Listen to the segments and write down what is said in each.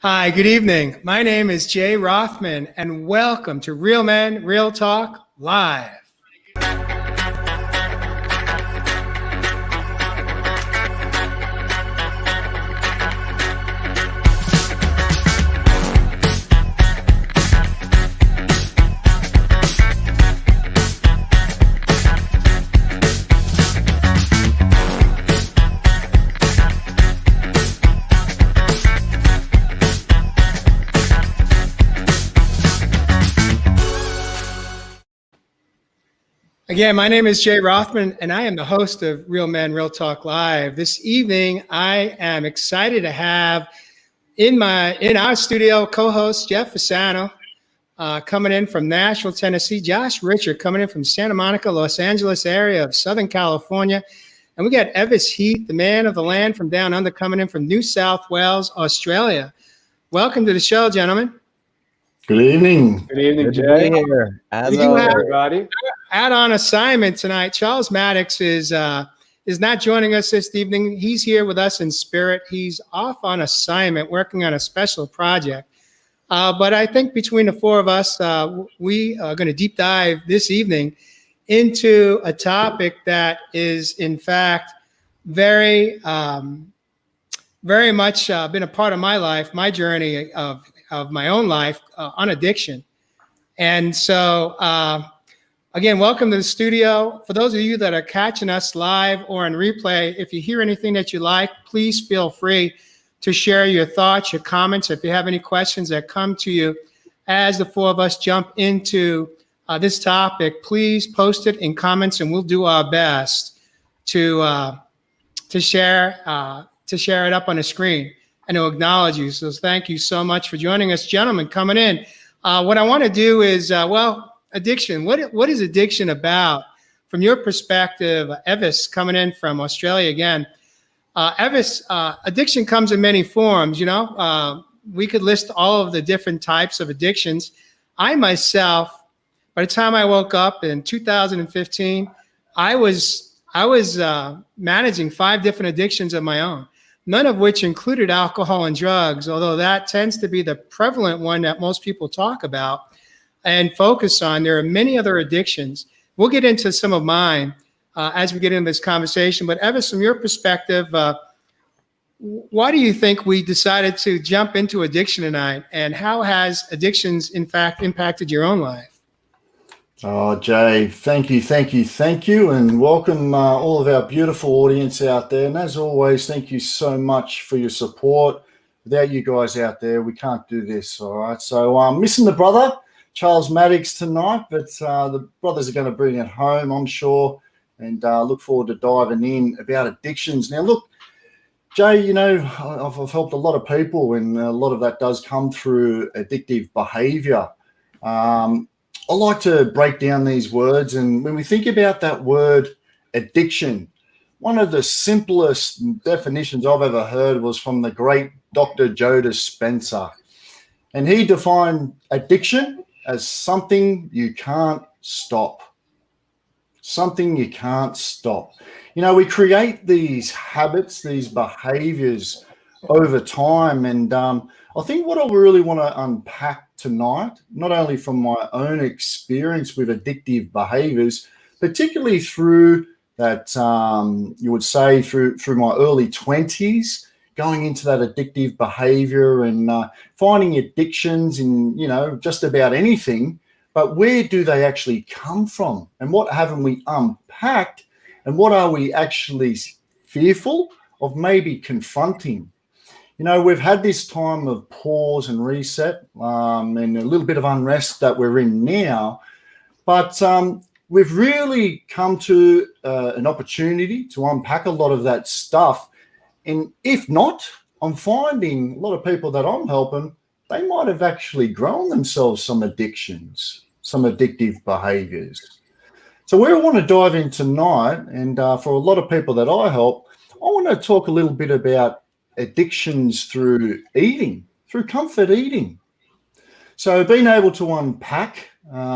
Hi, good evening. My name is Jay Rothman, and welcome to Real Men, Real Talk Live. Again, my name is Jay Rothman, and I am the host of Real Men, Real Talk Live. This evening, I am excited to have in our studio co-host Jeff Fasano coming in from Nashville, Tennessee. Josh Ritcher coming in from Santa Monica, Los Angeles area of Southern California. And we got Evis Heath, the man of the land from down under, coming in from New South Wales, Australia. Welcome to the show, gentlemen. Good evening. Good evening, Good Jay. to be here. As You have- Everybody. Out on assignment tonight, Charles Mattocks is not joining us this evening. He's here with us in spirit. He's off on assignment, working on a special project. But I think between the four of us, we are going to deep dive this evening into a topic that is, in fact, very much been a part of my life, my journey of my own life on addiction. And so, again, welcome to the studio. For those of you that are catching us live or on replay, if you hear anything that you like, please feel free to share your thoughts, your comments. If you have any questions that come to you as the four of us jump into this topic, please post it in comments, and we'll do our best to share it up on the screen and to acknowledge you. So thank you so much for joining us, gentlemen, coming in. What I want to do is, addiction. What is addiction about? From your perspective, Evis coming in from Australia again. Evis, addiction comes in many forms, you know. We could list all of the different types of addictions. I myself, by the time I woke up in 2015, I was managing 5 different addictions of my own, none of which included alcohol and drugs, although that tends to be the prevalent one that most people talk about and focus on. There are many other addictions. We'll get into some of mine as we get into this conversation. But Evis, from your perspective, why do you think we decided to jump into addiction tonight? And how has addictions, in fact, impacted your own life? Oh, Jay, thank you. And welcome all of our beautiful audience out there. And as always, thank you so much for your support. Without you guys out there, we can't do this, all right? So I'm missing the brother, Charles Mattocks, tonight, but the brothers are going to bring it home, I'm sure, and look forward to diving in about addictions. Now, look, Jay, you know, I've helped a lot of people, and a lot of that does come through addictive behavior. I like to break down these words, and when we think about that word addiction, one of the simplest definitions I've ever heard was from the great Dr. Joe Dispenza, and he defined addiction as something you can't stop. Something you can't stop. You know, we create these habits, these behaviors over time. And I think what I really want to unpack tonight, not only from my own experience with addictive behaviors, particularly through that, you would say through my early 20s, going into that addictive behavior and finding addictions in, you know, just about anything, but where do they actually come from? And what haven't we unpacked? And what are we actually fearful of maybe confronting? You know, we've had this time of pause and reset and a little bit of unrest that we're in now, but we've really come to an opportunity to unpack a lot of that stuff. And if not, I'm finding a lot of people that I'm helping, they might have actually grown themselves some addictions, some addictive behaviors. So where I want to dive in tonight, and for a lot of people that I help, I want to talk a little bit about addictions through eating, through comfort eating. So being able to unpack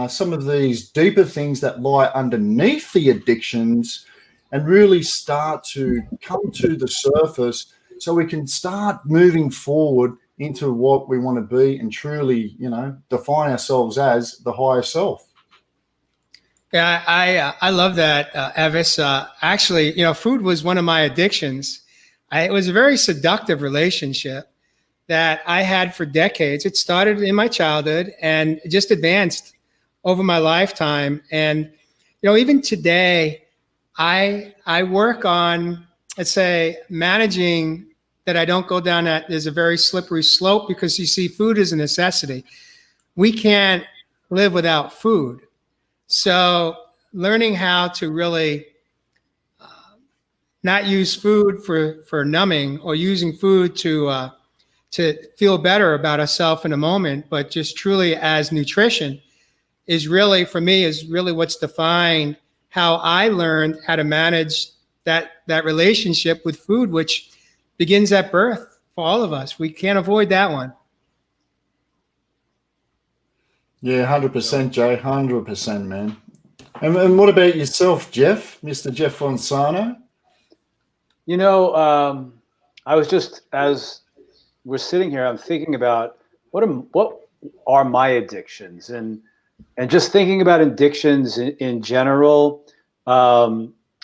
some of these deeper things that lie underneath the addictions and really start to come to the surface so we can start moving forward into what we want to be and truly, define ourselves as the higher self. Yeah, I love that, Evis. Actually, food was one of my addictions. It was a very seductive relationship that I had for decades. It started in my childhood and just advanced over my lifetime. And even today, I work on, let's say, managing that I don't go down that. There's a very slippery slope because you see, food is a necessity. We can't live without food. So learning how to really not use food for numbing, or using food to feel better about ourselves in a moment, but just truly as nutrition is really, for me, is really what's defined how I learned how to manage that relationship with food, which begins at birth for all of us. We can't avoid that one. Yeah, 100%, Jay, 100%, man. And what about yourself, Jeff, Mr. Jeff Fasano? I was just, as we're sitting here, I'm thinking about what are my addictions, and just thinking about addictions in general.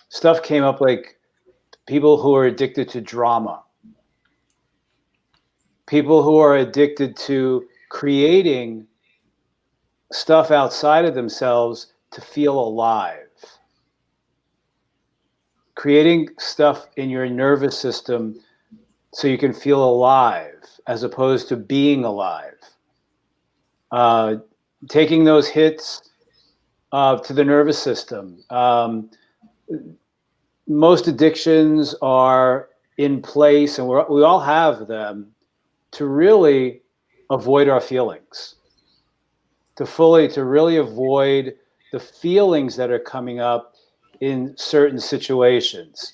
Stuff came up like people who are addicted to drama, people who are addicted to creating stuff outside of themselves to feel alive, creating stuff in your nervous system so you can feel alive as opposed to being alive. Taking those hits to the nervous system. Most addictions are in place, and we all have them, to really avoid our feelings, to really avoid the feelings that are coming up in certain situations.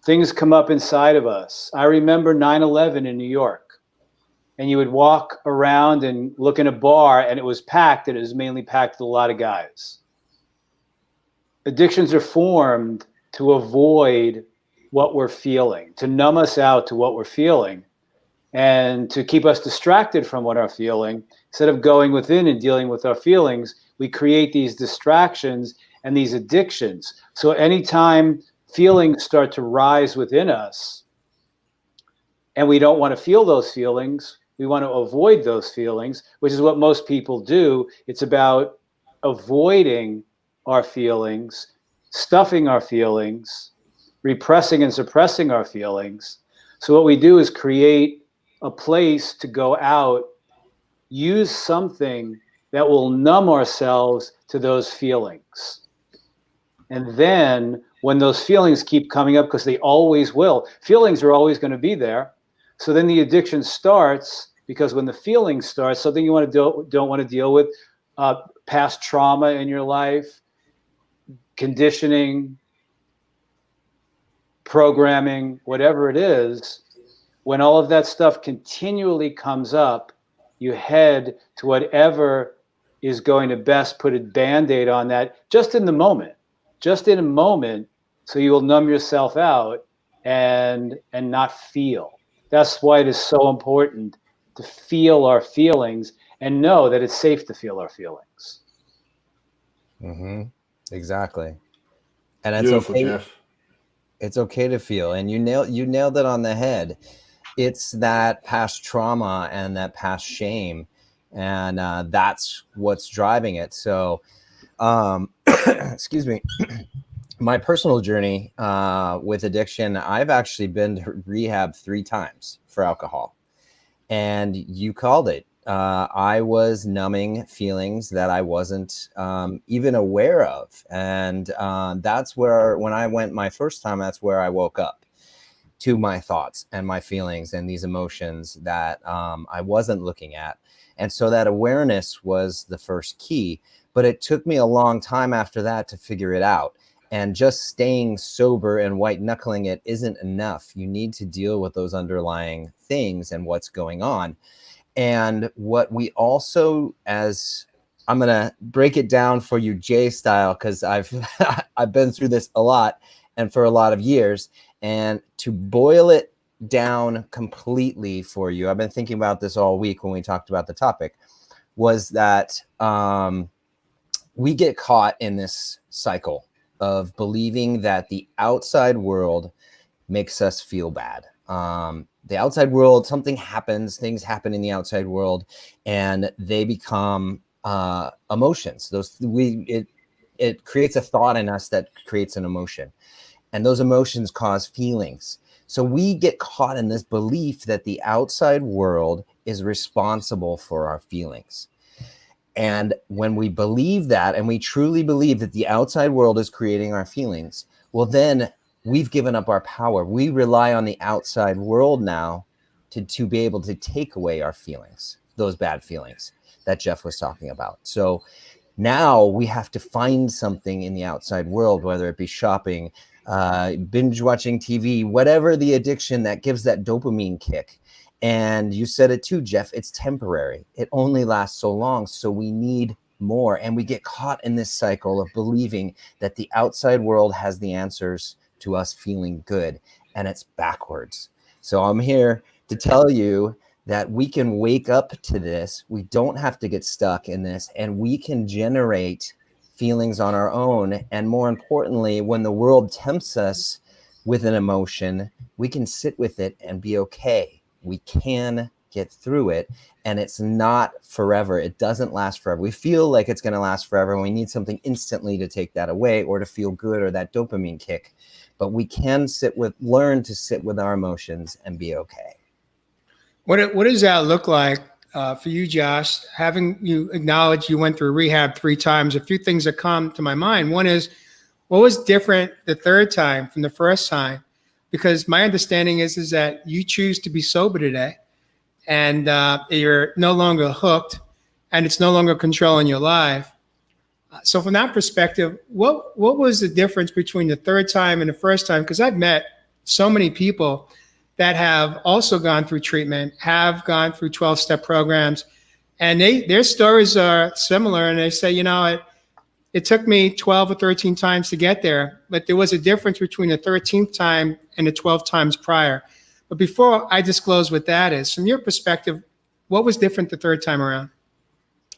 Things come up inside of us. I remember 9/11 in New York, and you would walk around and look in a bar, and it was packed, and it was mainly packed with a lot of guys. Addictions are formed to avoid what we're feeling, to numb us out to what we're feeling, and to keep us distracted from what we're feeling. Instead of going within and dealing with our feelings, we create these distractions and these addictions. So anytime feelings start to rise within us, and we don't want to feel those feelings, we want to avoid those feelings, which is what most people do. It's about avoiding our feelings, stuffing our feelings, repressing and suppressing our feelings. So what we do is create a place to go out, use something that will numb ourselves to those feelings. And then when those feelings keep coming up, because they always will, feelings are always going to be there. So then the addiction starts, because when the feeling starts, something you don't want to deal with, past trauma in your life, conditioning, programming, whatever it is, when all of that stuff continually comes up, you head to whatever is going to best put a Band-Aid on that just in a moment, so you will numb yourself out and not feel. That's why it is so important to feel our feelings and know that it's safe to feel our feelings. Mm-hmm. Exactly. And it's Beautiful, okay. Jeff. It's okay to feel. And you nailed it on the head. It's that past trauma and that past shame. And that's what's driving it. So, excuse me. My personal journey with addiction, I've actually been to rehab 3 times for alcohol. And you called it. I was numbing feelings that I wasn't even aware of. And that's where, when I went my first time, that's where I woke up to my thoughts and my feelings and these emotions that I wasn't looking at. And so that awareness was the first key. But it took me a long time after that to figure it out. And just staying sober and white knuckling it isn't enough. You need to deal with those underlying things and what's going on. And what we also, as I'm going to break it down for you, Jay style, because I've been through this a lot and for a lot of years. And to boil it down completely for you, I've been thinking about this all week when we talked about the topic, was that we get caught in this cycle of believing that the outside world makes us feel bad. The outside world, something happens, things happen in the outside world, and they become emotions. It creates a thought in us that creates an emotion, and those emotions cause feelings. So we get caught in this belief that the outside world is responsible for our feelings. And when we believe that, and we truly believe that the outside world is creating our feelings, well, then we've given up our power. We rely on the outside world now to be able to take away our feelings, those bad feelings that Jeff was talking about. So now we have to find something in the outside world, whether it be shopping, binge watching TV, whatever the addiction that gives that dopamine kick. And you said it too, Jeff, it's temporary. It only lasts so long. So we need more. And we get caught in this cycle of believing that the outside world has the answers to us feeling good. And it's backwards. So I'm here to tell you that we can wake up to this. We don't have to get stuck in this, and we can generate feelings on our own. And more importantly, when the world tempts us with an emotion, we can sit with it and be okay. We can get through it, and it's not forever. It doesn't last forever. We feel like it's going to last forever, and we need something instantly to take that away or to feel good or that dopamine kick. But we can learn to sit with our emotions and be okay. What does that look like for you, Josh? Having you acknowledge you went through rehab 3 times, a few things that come to my mind. One is, what was different the third time from the first time? Because my understanding is that you choose to be sober today, and you're no longer hooked, and it's no longer controlling your life. So from that perspective, what was the difference between the third time and the first time? Because I've met so many people that have also gone through treatment, have gone through 12-step programs, and their stories are similar. And they say, it took me 12 or 13 times to get there, but there was a difference between the 13th time and the 12 times prior. But before I disclose what that is, from your perspective, what was different the third time around?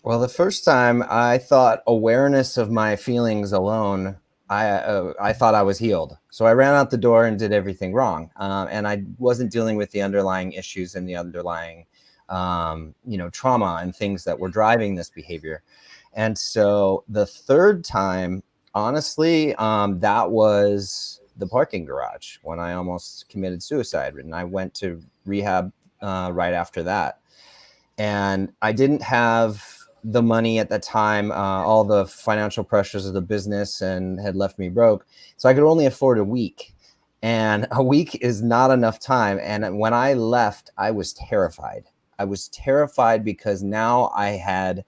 Well, the first time I thought awareness of my feelings alone, I thought I was healed. So I ran out the door and did everything wrong. And I wasn't dealing with the underlying issues and the underlying, trauma and things that were driving this behavior. And so the third time, honestly, that was the parking garage when I almost committed suicide. And I went to rehab right after that. And I didn't have the money at the time, all the financial pressures of the business and had left me broke. So I could only afford a week, and a week is not enough time. And when I left, I was terrified. I was terrified because now I had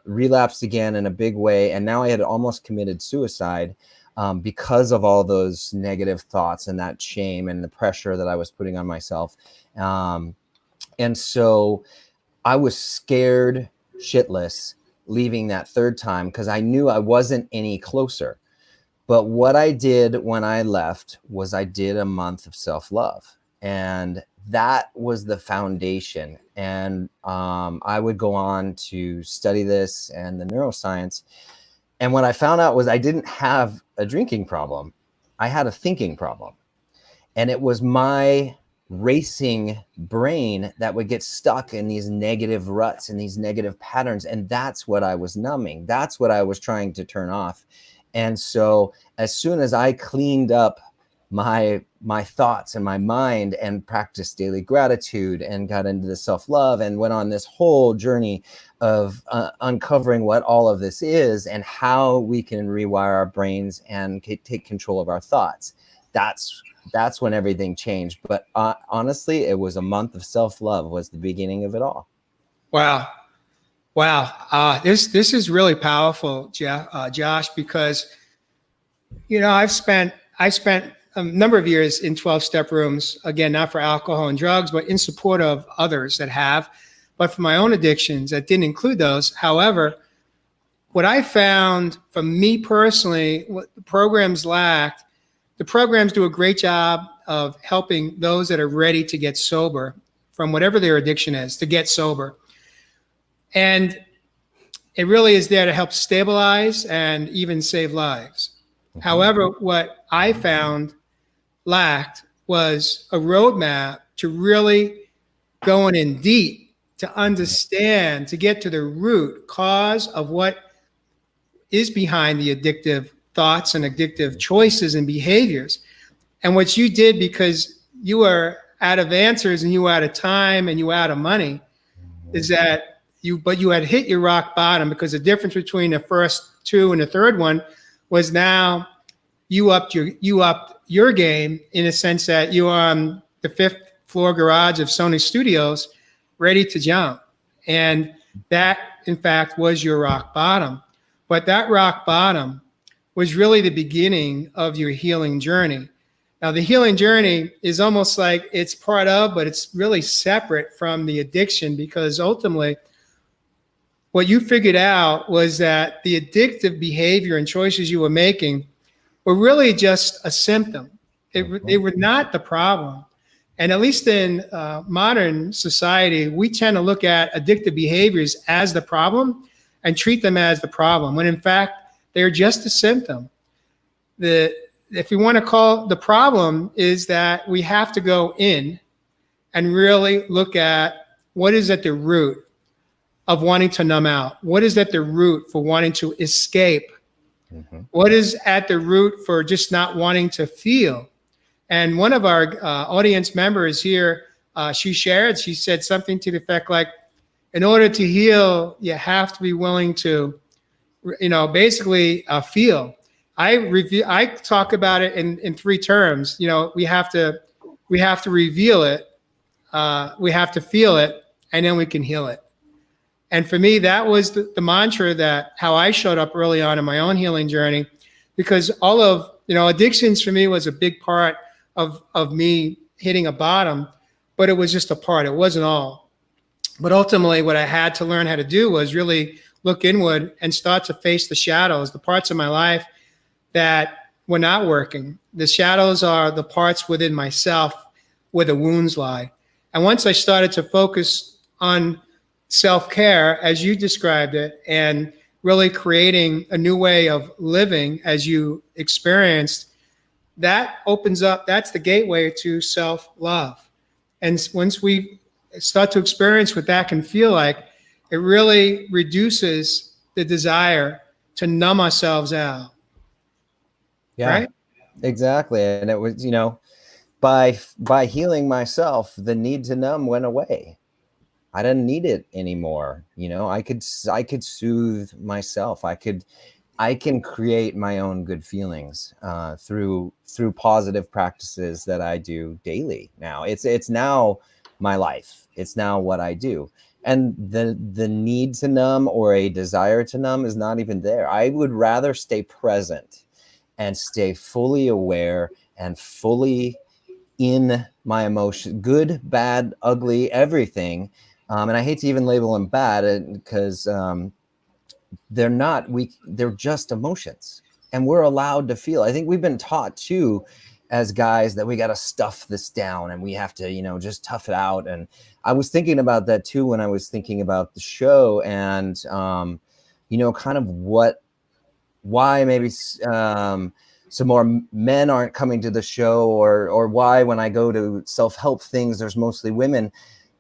relapsed again in a big way. And now I had almost committed suicide because of all those negative thoughts and that shame and the pressure that I was putting on myself. And so I was scared shitless leaving that third time because I knew I wasn't any closer. But what I did when I left was I did a month of self-love, and that was the foundation. And I would go on to study this and the neuroscience. And what I found out was I didn't have a drinking problem. I had a thinking problem. And it was my racing brain that would get stuck in these negative ruts and these negative patterns. And that's what I was numbing. That's what I was trying to turn off. And so as soon as I cleaned up my thoughts and my mind and practiced daily gratitude and got into the self-love and went on this whole journey of uncovering what all of this is and how we can rewire our brains and take control of our thoughts, that's when everything changed. But honestly, it was a month of self-love was the beginning of it all. Wow. This is really powerful, Josh, because, I spent a number of years in 12-step rooms, again, not for alcohol and drugs, but in support of others that have, but for my own addictions that didn't include those. However, what I found for me personally, what the programs lacked, the programs do a great job of helping those that are ready to get sober from whatever their addiction is, to get sober. And it really is there to help stabilize and even save lives. However, what I found lacked was a roadmap to really going in deep, to understand, to get to the root cause of what is behind the addictive thoughts and addictive choices and behaviors. And what you did, because you were out of answers and you were out of time and you were out of money, is that you had hit your rock bottom, because the difference between the first two and the third one was now you upped your game, in a sense that you are on the 5th floor garage of Sony Studios, ready to jump. And that, in fact, was your rock bottom. But that rock bottom was really the beginning of your healing journey. Now, the healing journey is almost like it's part of, but it's really separate from the addiction, because ultimately what you figured out was that the addictive behavior and choices you were making were really just a symptom. They were not the problem. And at least in modern society, we tend to look at addictive behaviors as the problem and treat them as the problem, when in fact, they're just a symptom. If we want to call the problem, is that we have to go in and really look at what is at the root of wanting to numb out. What is at the root for wanting to escape? What is at the root for just not wanting to feel? And one of our audience members here, she said something to the effect like, in order to heal, you have to be willing to, basically feel. I talk about it in 3 terms. We have to reveal it, we have to feel it, and then we can heal it. And for me, that was the mantra, that how I showed up early on in my own healing journey, because all of, addictions for me was a big part of me hitting a bottom, but it was just a part, it wasn't all. But ultimately what I had to learn how to do was really look inward and start to face the shadows, the parts of my life that were not working. The shadows are the parts within myself where the wounds lie. And once I started to focus on self-care, as you described it, and really creating a new way of living as you experienced, that opens up, that's the gateway to self-love. And once we start to experience what that can feel like, it really reduces the desire to numb ourselves out. Yeah, right? Exactly. And it was, by healing myself, the need to numb went away. I didn't need it anymore. I could soothe myself. I can create my own good feelings through positive practices that I do daily now. It's now my life. It's now what I do. And the need to numb or a desire to numb is not even there. I would rather stay present and stay fully aware and fully in my emotion, good, bad, ugly, everything. And I hate to even label them bad, because they're just emotions, and we're allowed to feel. I think we've been taught too, as guys, that we got to stuff this down and we have to, just tough it out. And I was thinking about that too when I was thinking about the show, and kind of why maybe some more men aren't coming to the show, or why when I go to self-help things, there's mostly women.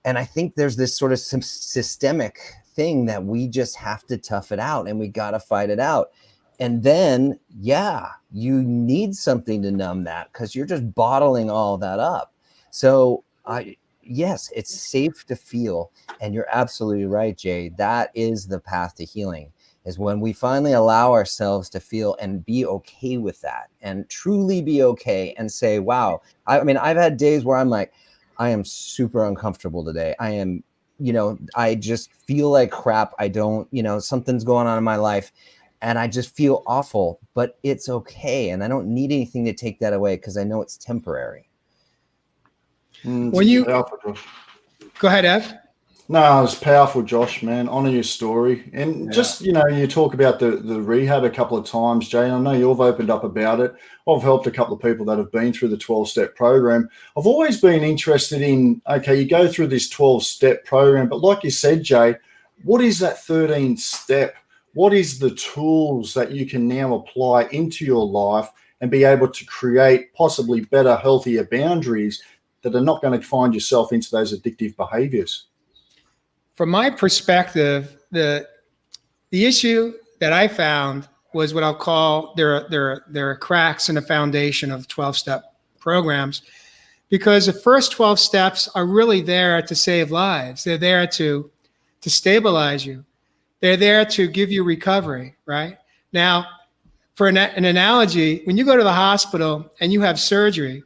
And I think there's this sort of systemic thing that we just have to tough it out, and we got to fight it out. And then, you need something to numb that, because you're just bottling all that up. So yes, it's safe to feel. And you're absolutely right, Jay. That is the path to healing, is when we finally allow ourselves to feel and be okay with that, and truly be okay and say, wow. I've had days where I'm like, I am super uncomfortable today. I am, I just feel like crap. I don't, something's going on in my life and I just feel awful, but it's okay. And I don't need anything to take that away, because I know it's temporary. When you go ahead, Ev. No, it's powerful, Josh, man. Honor your story. And just, you talk about the rehab a couple of times, Jay. I know you've opened up about it. I've helped a couple of people that have been through the 12-step program. I've always been interested in, okay, you go through this 12-step program, but like you said, Jay, what is that 13th step? What is the tools that you can now apply into your life and be able to create possibly better, healthier boundaries that are not going to find yourself into those addictive behaviors? From my perspective, the issue that I found was what I'll call there are cracks in the foundation of 12-step programs, because the first 12 steps are really there to save lives. They're there to stabilize you. They're there to give you recovery, right? Now, for an analogy, when you go to the hospital and you have surgery,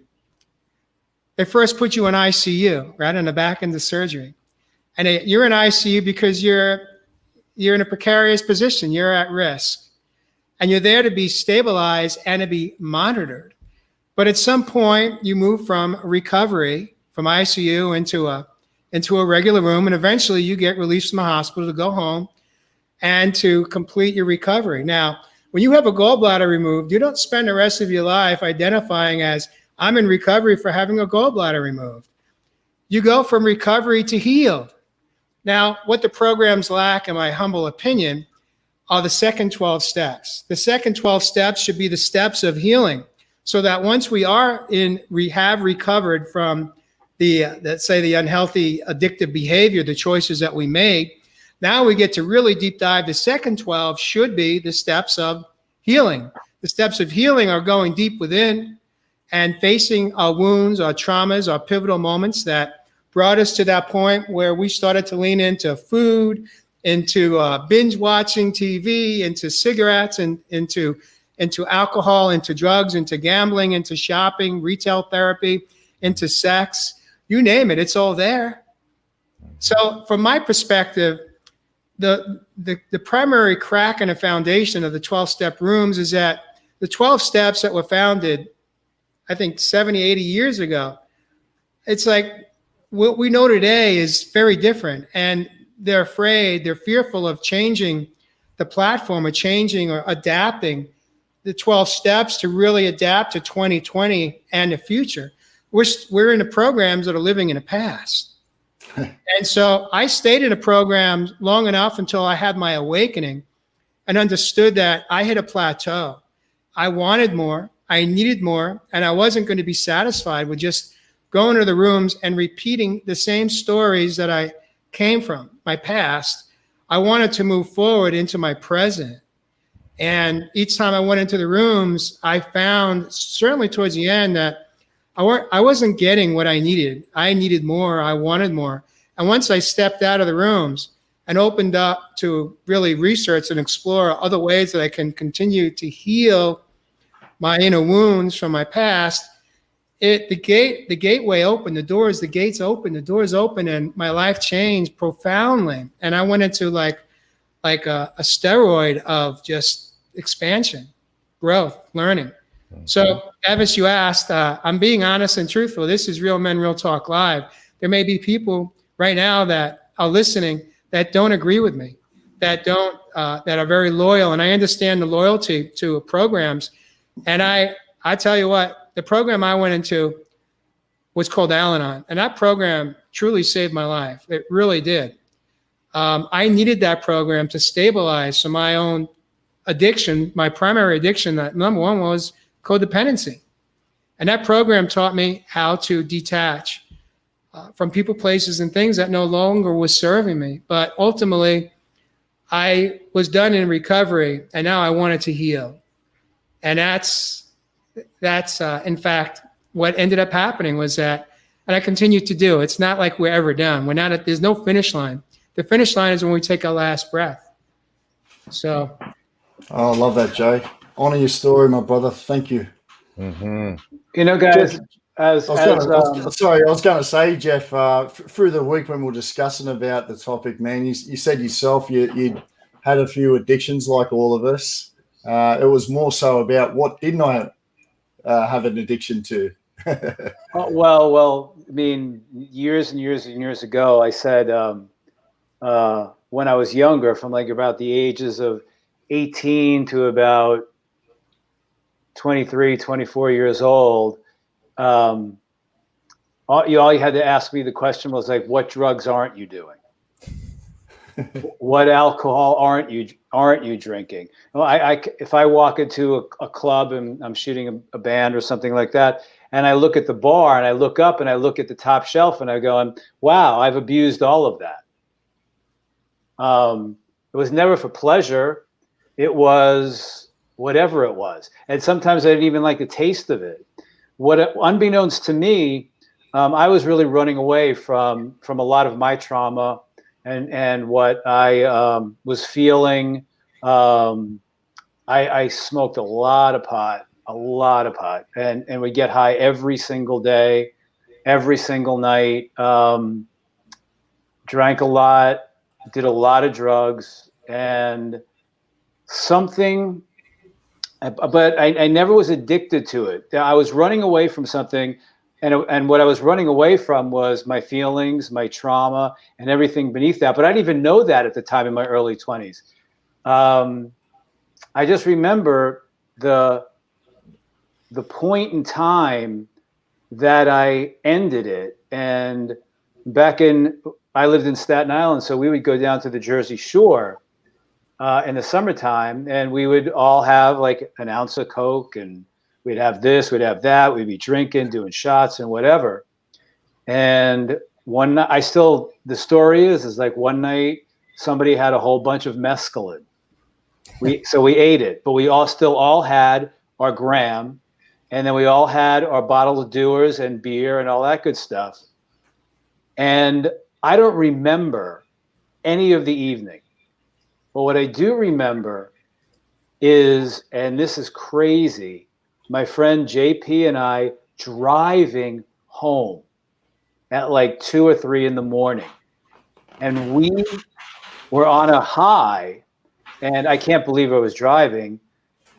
they first put you in ICU, right, on the back end of surgery. And you're in ICU because you're in a precarious position. You're at risk. And you're there to be stabilized and to be monitored. But at some point, you move from recovery, from ICU into a regular room, and eventually you get released from the hospital to go home and to complete your recovery. Now, when you have a gallbladder removed, you don't spend the rest of your life identifying as, I'm in recovery for having a gallbladder removed. You go from recovery to healed. Now, what the programs lack, in my humble opinion, are the second 12 steps. The second 12 steps should be the steps of healing, so that once we are have recovered from let's say the unhealthy addictive behavior, the choices that we made, now we get to really deep dive. The second 12 should be the steps of healing. The steps of healing are going deep within and facing our wounds, our traumas, our pivotal moments that brought us to that point where we started to lean into food, into binge watching TV, into cigarettes, and into alcohol, into drugs, into gambling, into shopping, retail therapy, into sex. You name it, it's all there. So from my perspective, the primary crack in the foundation of the 12-step rooms is that the 12 steps that were founded, I think 70, 80 years ago, it's like, what we know today is very different, and they're afraid, they're fearful of changing the platform, or changing or adapting the 12 steps to really adapt to 2020 and the future. We're in the programs that are living in the past. And so I stayed in the program long enough until I had my awakening and understood that I hit a plateau. I wanted more, I needed more, and I wasn't going to be satisfied with just going to the rooms and repeating the same stories that I came from, my past. I wanted to move forward into my present. And each time I went into the rooms, I found, certainly towards the end, that I wasn't getting what I needed. I needed more, I wanted more. And once I stepped out of the rooms and opened up to really research and explore other ways that I can continue to heal my inner wounds from my past, the gateway opened, the gates opened, the doors opened, and my life changed profoundly. And I went into like a steroid of just expansion, growth, learning. So, Evis, you asked, I'm being honest and truthful. This is Real Men, Real Talk Live. There may be people right now that are listening that don't agree with me, that are very loyal. And I understand the loyalty to programs. And I tell you what, the program I went into was called Al-Anon, and that program truly saved my life. It really did. I needed that program to stabilize some of my own addiction, my primary addiction. That number one was codependency. And that program taught me how to detach from people, places, and things that no longer was serving me. But ultimately, I was done in recovery, and now I wanted to heal. And that's in fact what ended up happening was that, and I continue to do. It's not like we're ever done. There's no finish line. The finish line is when we take our last breath. So. Oh, I love that, Jay. Honor your story, my brother. Thank you. Mm-hmm. You know, guys, I was going to say, Jeff, through the week when we were discussing about the topic, man, you said yourself you had a few addictions like all of us. It was more so about what didn't I have an addiction to. Well, I mean, years and years and years ago, I said, when I was younger, from like about the ages of 18 to about 23, 24 years old. All you had to ask me the question was like, what drugs aren't you doing? What alcohol aren't you drinking? Well, if I walk into a club and I'm shooting a band or something like that, and I look at the bar and I look up and I look at the top shelf and I go, wow, I've abused all of that. It was never for pleasure. It was whatever it was. And sometimes I didn't even like the taste of it. Unbeknownst to me, I was really running away from a lot of my trauma and what I was feeling. I smoked a lot of pot, and we get high every single day, every single night. Drank a lot, did a lot of drugs, and but I never was addicted to it. I was running away from something, and what I was running away from was my feelings, my trauma, and everything beneath that. But I didn't even know that at the time in my early 20s. I just remember the point in time that I ended it. And I lived in Staten Island, so we would go down to the Jersey Shore in the summertime, and we would all have like an ounce of Coke, and we'd have this, we'd have that, we'd be drinking, doing shots and whatever. And one night, the story is like one night somebody had a whole bunch of mescaline. So we ate it, but we still all had our gram, and then we all had our bottle of Dewar's and beer and all that good stuff. And I don't remember any of the evening. But what I do remember is, and this is crazy, my friend JP and I driving home at like 2 or 3 in the morning. And we were on a high, and I can't believe I was driving.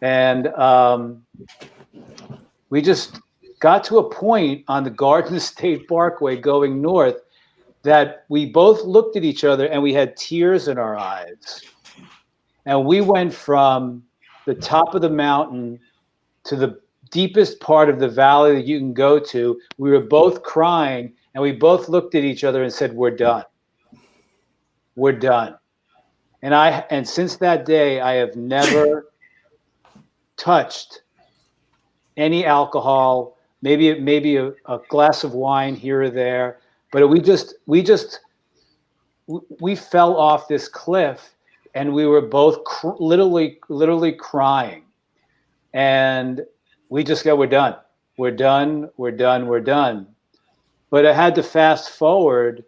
And we just got to a point on the Garden State Parkway going north that we both looked at each other and we had tears in our eyes. And we went from the top of the mountain to the deepest part of the valley that you can go to. We were both crying, and we both looked at each other and said, we're done. We're done. And since that day, I have never touched any alcohol, maybe a glass of wine here or there, but we fell off this cliff. And we were both literally crying. And we just go, we're done. We're done. We're done. We're done. But I had to fast forward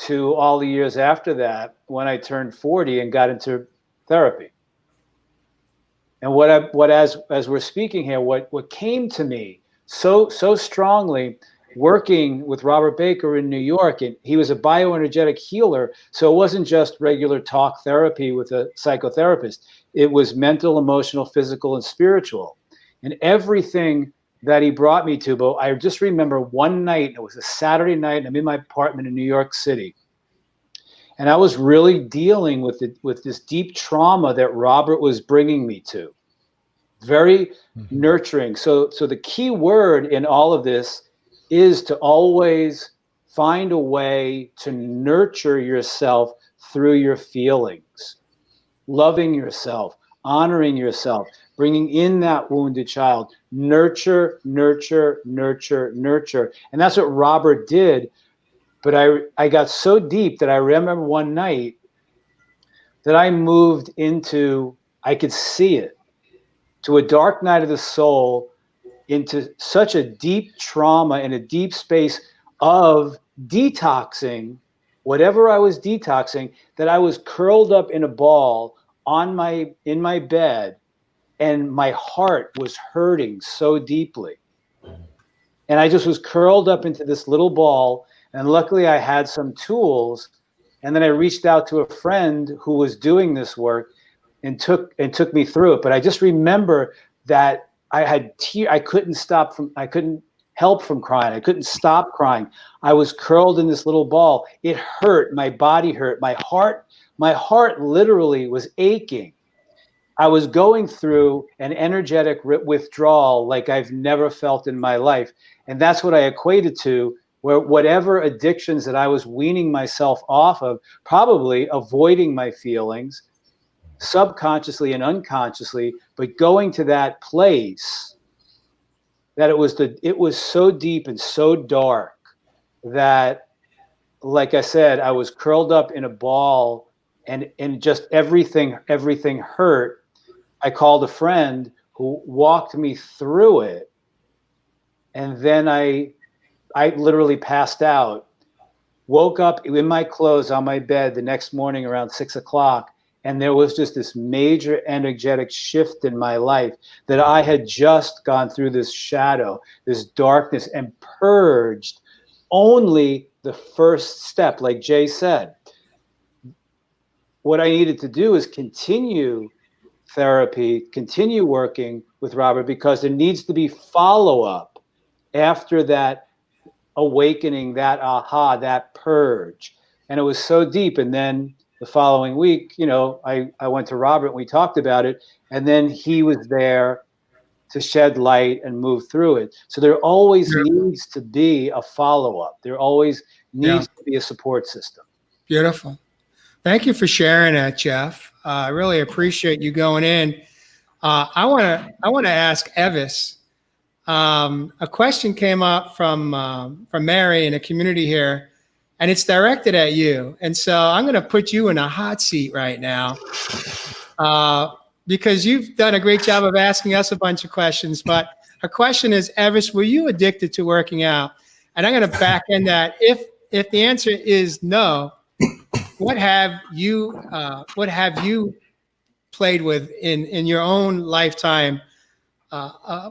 to all the years after that when I turned 40 and got into therapy. And as we're speaking here, what came to me so strongly, working with Robert Baker in New York, and he was a bioenergetic healer. So it wasn't just regular talk therapy with a psychotherapist. It was mental, emotional, physical, and spiritual. And everything that he brought me to, but I just remember one night, it was a Saturday night, and I'm in my apartment in New York City. And I was really dealing with this deep trauma that Robert was bringing me to. Very nurturing. So the key word in all of this is to always find a way to nurture yourself through your feelings, loving yourself, honoring yourself, bringing in that wounded child, nurture, nurture, nurture, nurture. And that's what Robert did. But I got so deep that I remember one night that I moved into, I could see it, to a dark night of the soul, into such a deep trauma and a deep space of detoxing, whatever I was detoxing, that I was curled up in a ball in my bed, and my heart was hurting so deeply. And I just was curled up into this little ball, and luckily I had some tools, and then I reached out to a friend who was doing this work and took me through it. But I just remember that I had I couldn't help from crying. I couldn't stop crying. I was curled in this little ball. It hurt. My body hurt. My heart literally was aching. I was going through an energetic withdrawal like I've never felt in my life. And that's what I equated to, where whatever addictions that I was weaning myself off of, probably avoiding my feelings subconsciously and unconsciously, but going to that place that it was so deep and so dark that, like I said, I was curled up in a ball and just everything hurt. I called a friend who walked me through it. And then I literally passed out, woke up in my clothes on my bed the next morning around 6 o'clock. And there was just this major energetic shift in my life that I had just gone through this shadow, this darkness, and purged only the first step. Like Jay said, what I needed to do is continue therapy, continue working with Robert, because there needs to be follow-up after that awakening, that aha, that purge. And it was so deep. And then the following week, I went to Robert and we talked about it. And then he was there to shed light and move through it. So there always needs to be a follow-up. There always needs to be a support system. Beautiful. Thank you for sharing that, Jeff. I really appreciate you going in. I want to ask Evis. A question came up from Mary in a community here, and it's directed at you. And so I'm going to put you in a hot seat right now because you've done a great job of asking us a bunch of questions. But her question is, Evis, were you addicted to working out? And I'm going to back in that. If the answer is no, what have you played with in your own lifetime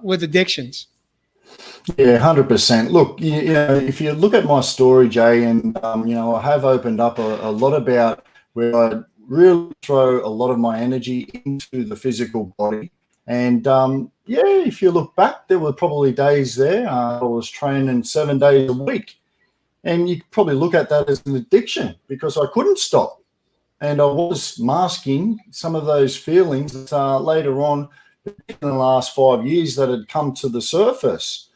with addictions? Yeah, 100%. Look, if you look at my story, Jay, and I have opened up a lot about where I really throw a lot of my energy into the physical body. And if you look back, there were probably days there I was training 7 days a week. And you could probably look at that as an addiction because I couldn't stop. And I was masking some of those feelings that later on, in the last 5 years, that had come to the surface.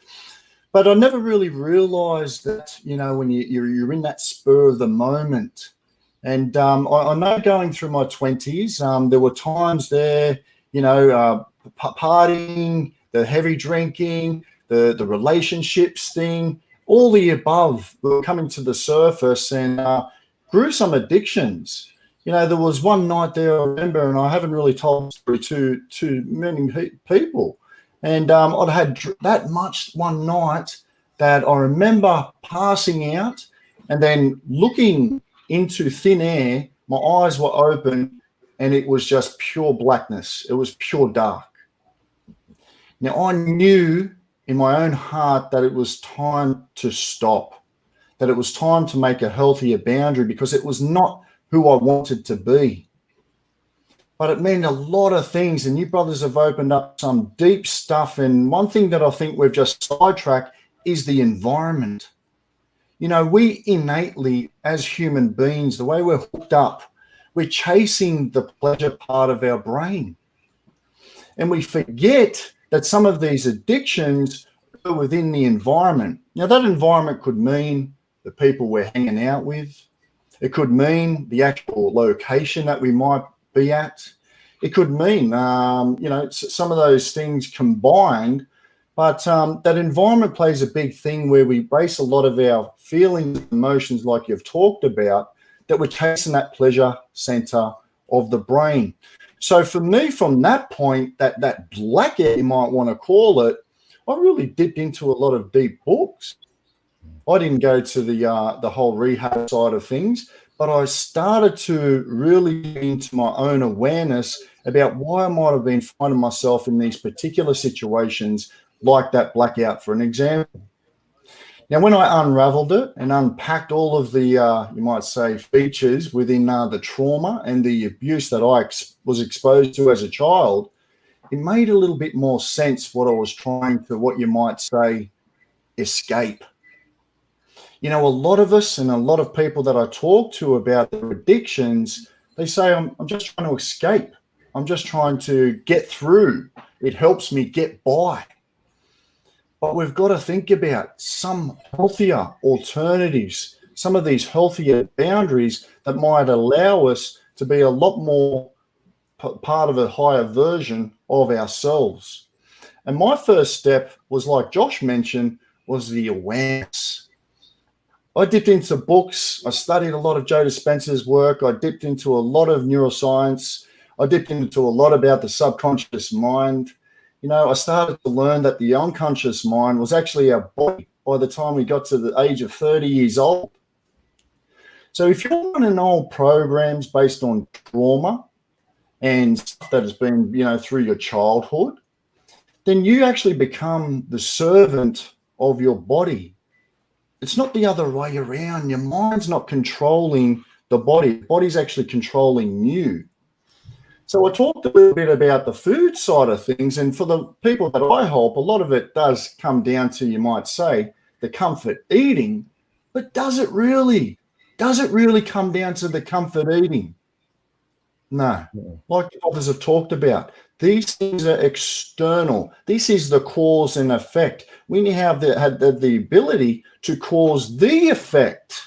But I never really realized that, when you're in that spur of the moment. And I know going through my 20s, there were times there, partying, the heavy drinking, the relationships thing, all the above were coming to the surface and grew some addictions. There was one night there I remember, and I haven't really told the story to many people. And I'd had that much one night that I remember passing out and then looking into thin air. My eyes were open and it was just pure blackness. It was pure dark. Now I knew in my own heart that it was time to stop, that it was time to make a healthier boundary because it was not who I wanted to be. But it meant a lot of things, and you brothers have opened up some deep stuff. And one thing that I think we've just sidetracked is the environment. We innately, as human beings, the way we're hooked up, we're chasing the pleasure part of our brain. And we forget that some of these addictions are within the environment. Now, that environment could mean the people we're hanging out with. It could mean the actual location that we might be at. It could mean, some of those things combined. But that environment plays a big thing where we base a lot of our feelings and emotions, like you've talked about, that we're chasing that pleasure center of the brain. So for me, from that point, that blackout, you might want to call it, I really dipped into a lot of deep books. I didn't go to the whole rehab side of things, but I started to really get into my own awareness about why I might have been finding myself in these particular situations like that blackout, for an example. Now, when I unraveled it and unpacked all of the, you might say, features within the trauma and the abuse that I was exposed to as a child, it made a little bit more sense what I was trying to, what you might say, escape. You know, a lot of us and a lot of people that I talk to about their addictions, they say, I'm just trying to escape. I'm just trying to get through. It helps me get by. But we've got to think about some healthier alternatives, some of these healthier boundaries that might allow us to be a lot more part of a higher version of ourselves. And my first step was, like Josh mentioned, was the awareness. I dipped into books. I studied a lot of Joe Dispenza's work. I dipped into a lot of neuroscience. I dipped into a lot about the subconscious mind. You know, I started to learn that the unconscious mind was actually our body by the time we got to the age of 30 years old. So if you're running old programs based on trauma and stuff that has been, you know, through your childhood, then you actually become the servant of your body. It's not the other way around. Your mind's not controlling the body. The body's actually controlling you. So I talked a little bit about the food side of things, and for the people that I help, a lot of it does come down to, you might say, the comfort eating. But does it really? Does it really come down to the comfort eating? No. Like others have talked about, these things are external. This is the cause and effect. We have the ability to cause the effect,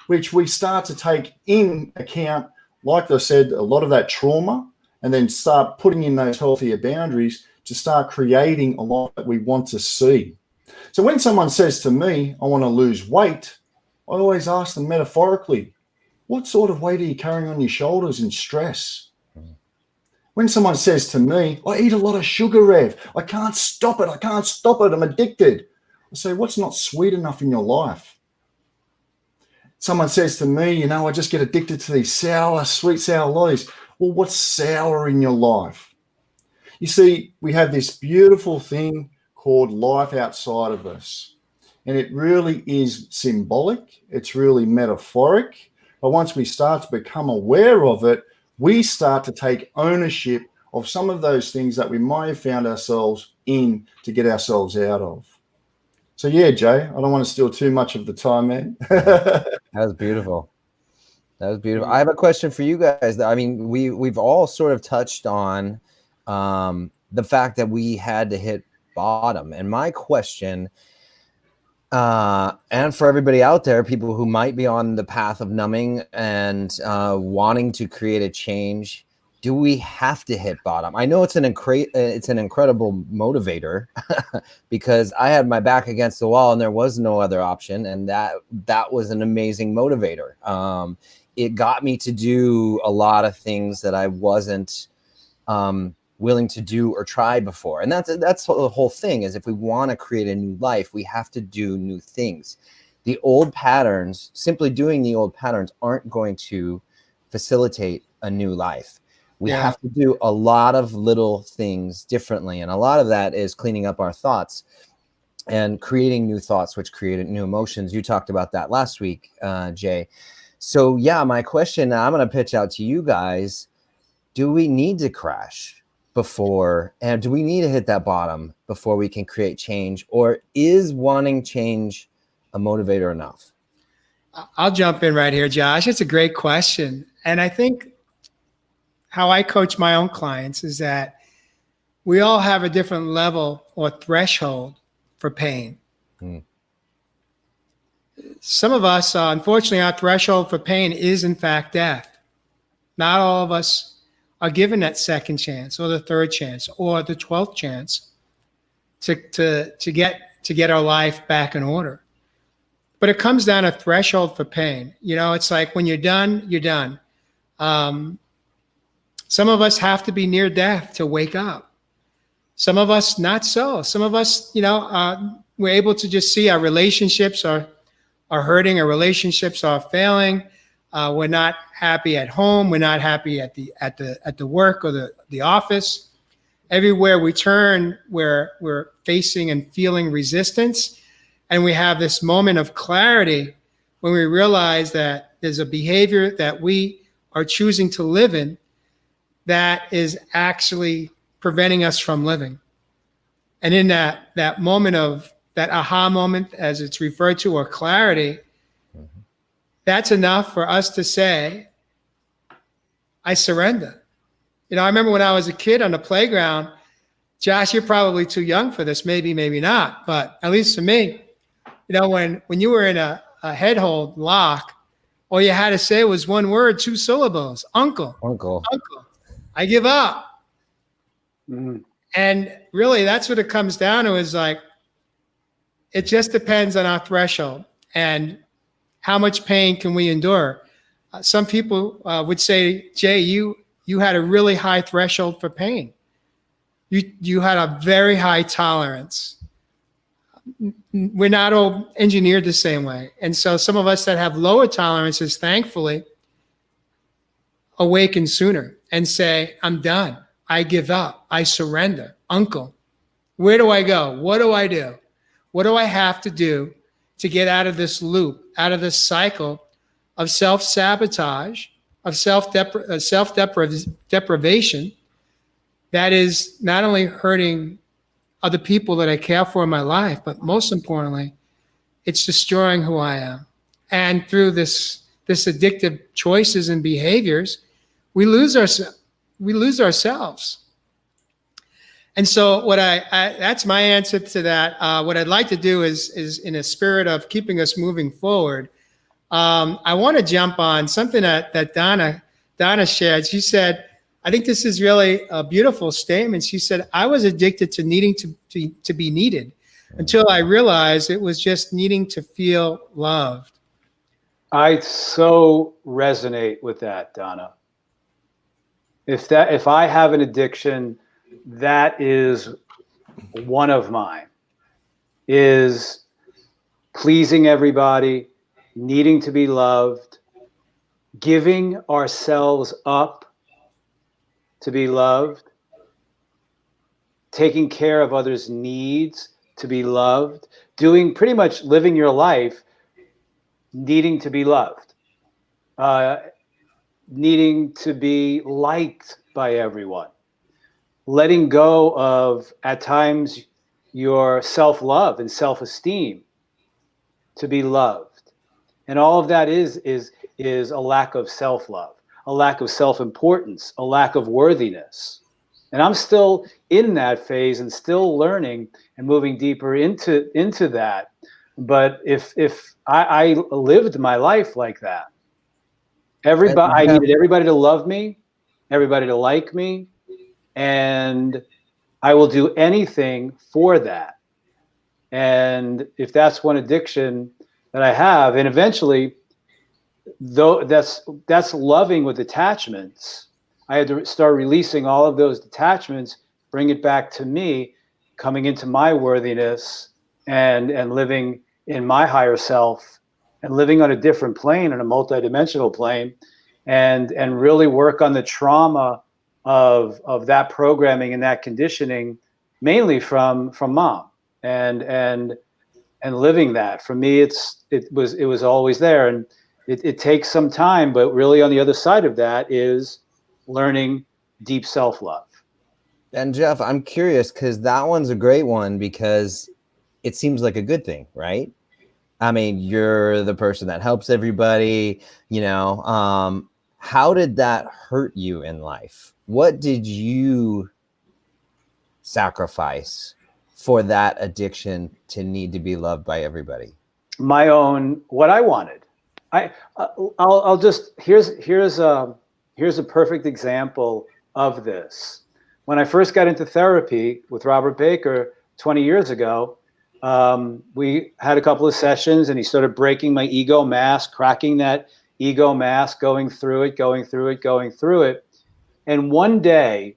which we start to take in account, like I said, a lot of that trauma, and then start putting in those healthier boundaries to start creating a lot that we want to see. So when someone says to me, I want to lose weight, I always ask them metaphorically, what sort of weight are you carrying on your shoulders in stress? When someone says to me, I eat a lot of sugar, Rev, I can't stop it, I'm addicted. I say, what's not sweet enough in your life? Someone says to me, you know, I just get addicted to these sweet sour lollies. Well, what's sour in your life? You see, we have this beautiful thing called life outside of us. And it really is symbolic. It's really metaphoric. But once we start to become aware of it, we start to take ownership of some of those things that we might have found ourselves in to get ourselves out of. So, yeah, Jay, I don't want to steal too much of the time, man. That was beautiful. That was beautiful. I have a question for you guys. I mean, we've all sort of touched on the fact that we had to hit bottom. And my question, and for everybody out there, people who might be on the path of numbing and wanting to create a change, do we have to hit bottom? I know it's an incredible motivator because I had my back against the wall and there was no other option, and that was an amazing motivator. It got me to do a lot of things that I wasn't willing to do or try before. And that's the whole thing, is if we want to create a new life, we have to do new things. The old patterns, simply doing the old patterns, aren't going to facilitate a new life. We have to do a lot of little things differently. And a lot of that is cleaning up our thoughts and creating new thoughts, which create new emotions. You talked about that last week, Jay. So yeah, my question I'm going to pitch out to you guys, do we need to crash before, and do we need to hit that bottom before we can create change? Or is wanting change a motivator enough? I'll jump in right here, Josh. It's a great question. And I think how I coach my own clients is that we all have a different level or threshold for pain. Some of us, unfortunately, our threshold for pain is in fact death. Not all of us are given that second chance or the third chance or the 12th chance to get our life back in order. But it comes down to threshold for pain. You know, it's like when you're done, you're done. Some of us have to be near death to wake up. Some of us not so. Some of us, you know, we're able to just see our relationships are hurting, our relationships are failing. We're not happy at home. We're not happy at the work or the office. Everywhere we turn, we're facing and feeling resistance. And we have this moment of clarity when we realize that there's a behavior that we are choosing to live in that is actually preventing us from living. And in that moment of that aha moment, as it's referred to, or clarity, that's enough for us to say, I surrender. I remember when I was a kid on the playground, Josh, you're probably too young for this, maybe not, but at least for me, when you were in a head hold lock, all you had to say was one word, 2 syllables, uncle, Uncle. I give up. Mm. And really, that's what it comes down to, is like, it just depends on our threshold and how much pain can we endure. Some people would say, Jay, you had a really high threshold for pain. You had a very high tolerance. We're not all engineered the same way. And so some of us that have lower tolerances, thankfully, awaken sooner and say, I'm done. I give up. I surrender. Uncle, where do I go? What do I do? What do I have to do to get out of this loop, out of this cycle of self-sabotage, of self-deprivation that is not only hurting other people that I care for in my life, but most importantly, it's destroying who I am. And through this addictive choices and behaviors, we lose ourselves. And so that's my answer to that. What I'd like to do is in a spirit of keeping us moving forward, I want to jump on something that Donna shared. She said, I think this is really a beautiful statement. She said, I was addicted to needing to be needed until I realized it was just needing to feel loved. I so resonate with that, Donna. If I have an addiction, that is one of mine, is pleasing everybody, needing to be loved, giving ourselves up to be loved, taking care of others' needs to be loved, doing pretty much living your life needing to be loved, needing to be liked by everyone, letting go of, at times, your self-love and self-esteem to be loved. And all of that is a lack of self-love, a lack of self-importance, a lack of worthiness. And I'm still in that phase and still learning and moving deeper into that. But if I lived my life like that, I needed everybody to love me, everybody to like me, and I will do anything for that. And if that's one addiction that I have, and eventually, though that's loving with attachments, I had to start releasing all of those detachments, bring it back to me, coming into my worthiness and living in my higher self and living on a different plane, on a multidimensional plane, and really work on the trauma of that programming and that conditioning, mainly from mom, and living that. For me, it was always there, and it takes some time, but really on the other side of that is learning deep self-love. And Jeff, I'm curious, because that one's a great one, because it seems like a good thing, right? I mean, you're the person that helps everybody, how did that hurt you in life? What did you sacrifice for that addiction to need to be loved by everybody? What I wanted. I'll just, here's a perfect example of this. When I first got into therapy with Robert Baker 20 years ago, we had a couple of sessions, and he started breaking my ego mask, cracking that ego mask, going through it. And one day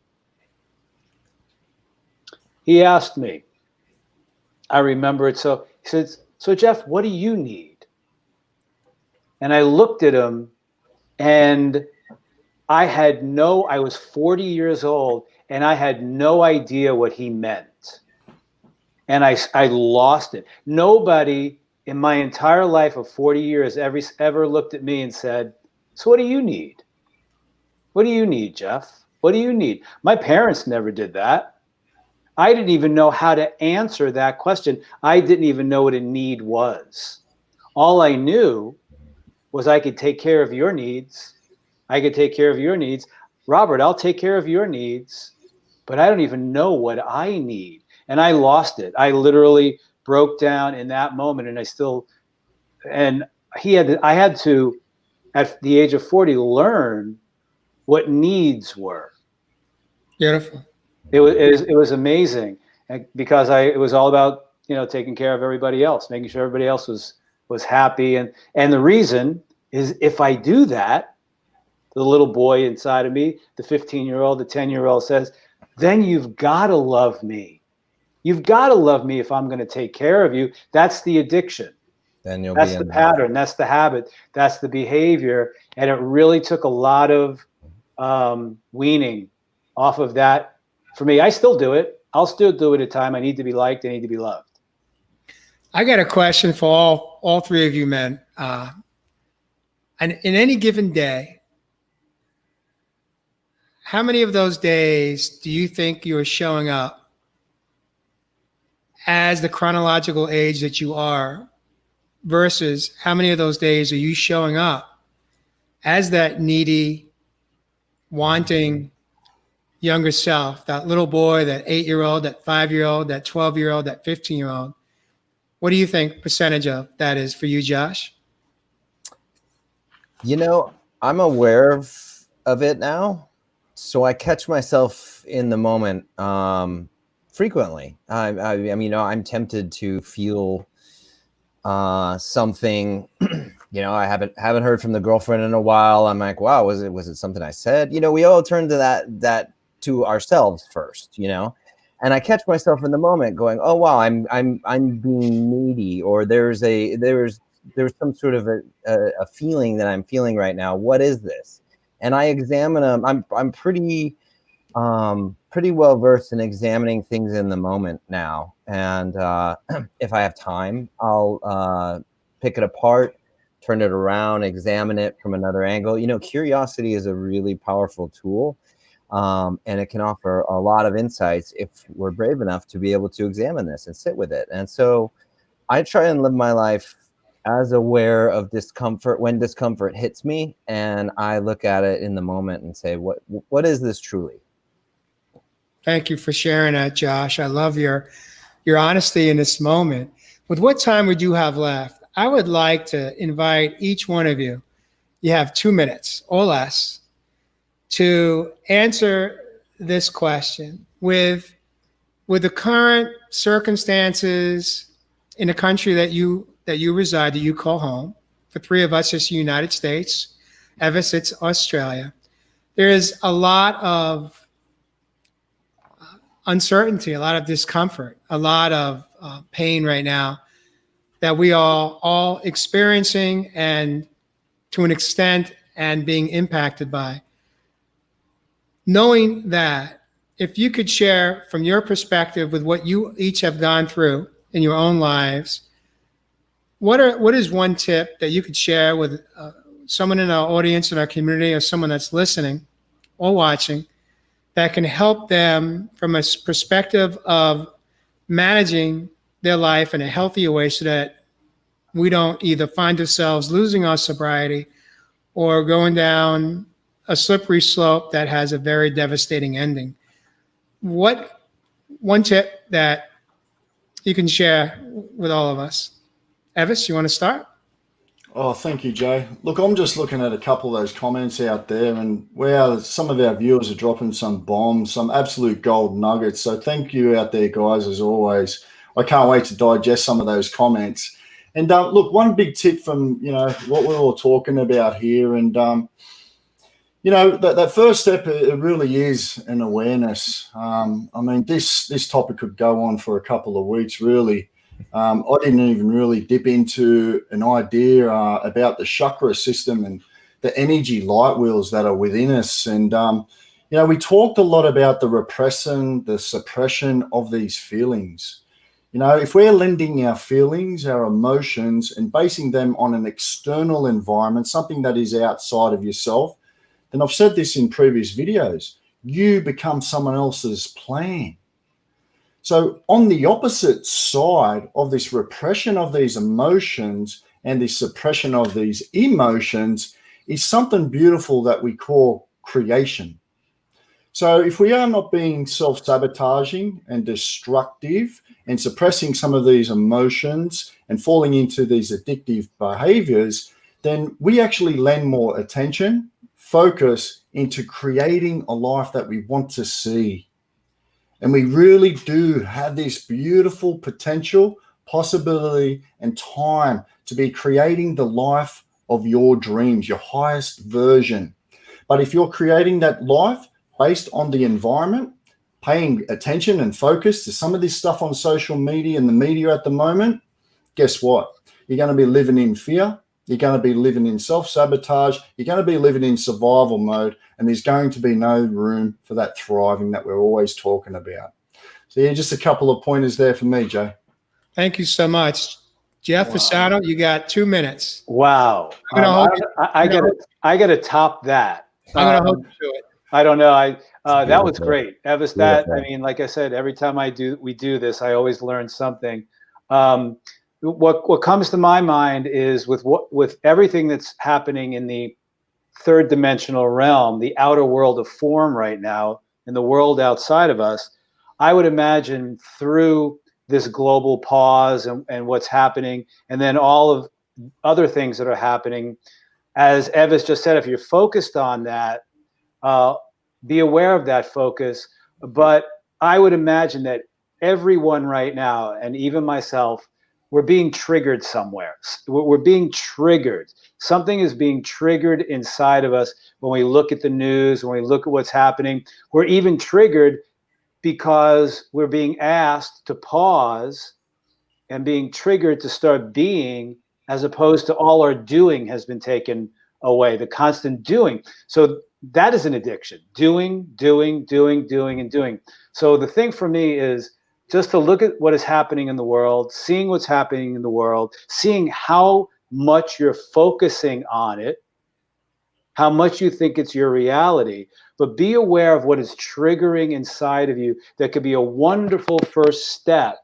he asked me, I remember it. So he said, so Jeff, what do you need? And I looked at him, and I was 40 years old, and I had no idea what he meant. And I lost it. Nobody in my entire life of 40 years ever looked at me and said, so what do you need? What do you need, Jeff? What do you need? My parents never did that. I didn't even know how to answer that question. I didn't even know what a need was. All I knew was I could take care of your needs. I could take care of your needs. Robert, I'll take care of your needs, but I don't even know what I need. And I lost it. I literally broke down in that moment, and I had to, at the age of 40, learn what needs were. Beautiful. It was amazing, because it was all about, taking care of everybody else, making sure everybody else was happy. And the reason is, if I do that, the little boy inside of me, the 15-year-old, the 10-year-old says, then you've got to love me. You've got to love me if I'm going to take care of you. That's the addiction. Then you'll That's be the pattern. That's the habit. That's the behavior. And it really took a lot of weaning off of that for me. I still do it. I'll still do it at time. I need to be liked. I need to be loved. I got a question for all three of you men. And in any given day, how many of those days do you think you are showing up as the chronological age that you are, versus how many of those days are you showing up as that needy, wanting younger self, that little boy, that 8-year-old, that 5-year-old, that 12-year-old, that 15-year-old? What do you think percentage of that is for you, Josh? I'm aware of it now, so I catch myself in the moment frequently. I mean, I'm tempted to feel something. I haven't heard from the girlfriend in a while. I'm like, wow, was it something I said? We all turn to that to ourselves first, and I catch myself in the moment going, oh wow, I'm being needy, or there's some sort of a feeling that I'm feeling right now. What is this? And I examine them. I'm pretty well versed in examining things in the moment now. And if I have time, I'll pick it apart, turn it around, examine it from another angle. Curiosity is a really powerful tool. And it can offer a lot of insights if we're brave enough to be able to examine this and sit with it. And so I try and live my life as aware of discomfort when discomfort hits me, and I look at it in the moment and say, what is this truly? Thank you for sharing that, Josh. I love your honesty in this moment. With what time we do have left, I would like to invite each one of you. You have 2 minutes or less to answer this question. With the current circumstances in the country that you reside, that you call home. For 3 of us, it's the United States. Evis, it's Australia. There is a lot of uncertainty, a lot of discomfort, a lot of pain right now that we are all experiencing, and to an extent, and being impacted by. Knowing that, if you could share from your perspective with what you each have gone through in your own lives, what is one tip that you could share with someone in our audience, in our community, or someone that's listening or watching, that can help them from a perspective of managing their life in a healthier way, so that we don't either find ourselves losing our sobriety or going down a slippery slope that has a very devastating ending? What one tip that you can share with all of us? Evis, you want to start? Oh, thank you, Jay. Look, I'm just looking at a couple of those comments out there, and wow, some of our viewers are dropping some bombs, some absolute gold nuggets. So thank you out there, guys, as always. I can't wait to digest some of those comments. And look, one big tip from, what we're all talking about here, and, that first step, it really is an awareness. I mean, this topic could go on for a couple of weeks, really. I didn't even really dip into an idea about the chakra system and the energy light wheels that are within us. And, we talked a lot about the suppression of these feelings. If we're lending our feelings, our emotions, and basing them on an external environment, something that is outside of yourself, then I've said this in previous videos, you become someone else's plan. So on the opposite side of this repression of these emotions and the suppression of these emotions is something beautiful that we call creation. So if we are not being self-sabotaging and destructive and suppressing some of these emotions and falling into these addictive behaviors, then we actually lend more attention, focus into creating a life that we want to see. And we really do have this beautiful potential, possibility, and time to be creating the life of your dreams, your highest version. But if you're creating that life based on the environment, paying attention and focus to some of this stuff on social media and the media at the moment, guess what? You're going to be living in fear. You're going to be living in self-sabotage. You're going to be living in survival mode. And there's going to be no room for that thriving that we're always talking about. So yeah, just a couple of pointers there for me, Jay. Thank you so much. Jeff Fasano, you got 2 minutes. Wow. I'm gonna hold you- I gotta top that. I'm going to hold you to it. I don't know. That was Beautiful. great, Evis. That, I mean, like I said, every time we do this, I always learn something. What comes to my mind is with everything that's happening in the third dimensional realm, the outer world of form right now, and the world outside of us, I would imagine through this global pause and what's happening, and then all of other things that are happening, as Evis just said, if you're focused on that, be aware of that focus. But I would imagine that everyone right now, and even myself, we're being triggered somewhere. We're being triggered. Something is being triggered inside of us when we look at the news, when we look at what's happening. We're even triggered because we're being asked to pause and being triggered to start being, as opposed to all our doing has been taken away, the constant doing. So that is an addiction. Doing, and doing. So the thing for me is just to look at what is happening in the world, seeing what's happening in the world, seeing how much you're focusing on it, how much you think it's your reality, but be aware of what is triggering inside of you. That could be a wonderful first step